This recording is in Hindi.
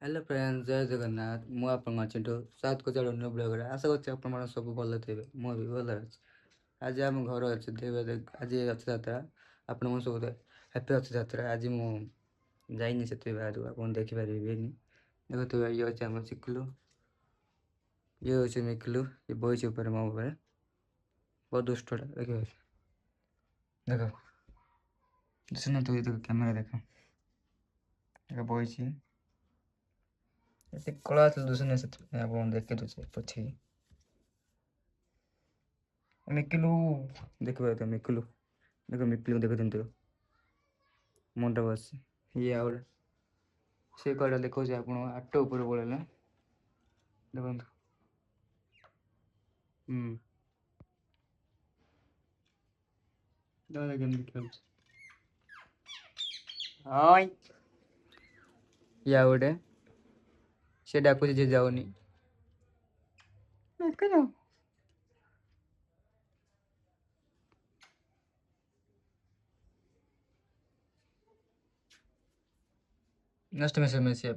हेलो फ्रेंड्स जय जगन्नाथ मु आपन चिंटू सात को चढ़ ब्लॉग आशा करछि अपन सब भल थे मु भी भल अच्छी आज आम घर अच्छे आज रथ यात्रा आपण मन सब हैप्पी रथ यात्रा आज मु जाइनी से बाहर आप देखिपारे देखो ये अच्छे आम चिकलू ये अच्छे मिकलू ये बही ऊपर मो ऊपर बहुत दुष्टा देखो देखो सुन तू देखो कैमेरा देखो देखो बही कला दूसरे से आप देखे तुझे पछे मिकिलू देखो मिकिलू देखो मिकिलू देखो तुम मुंडा बस ये आउट से कड़ा देखो आप आठ ऊपर पड़ेगा देखो खेल हाँ या गोटे से डाकुच जे जाऊनी नष्ट में से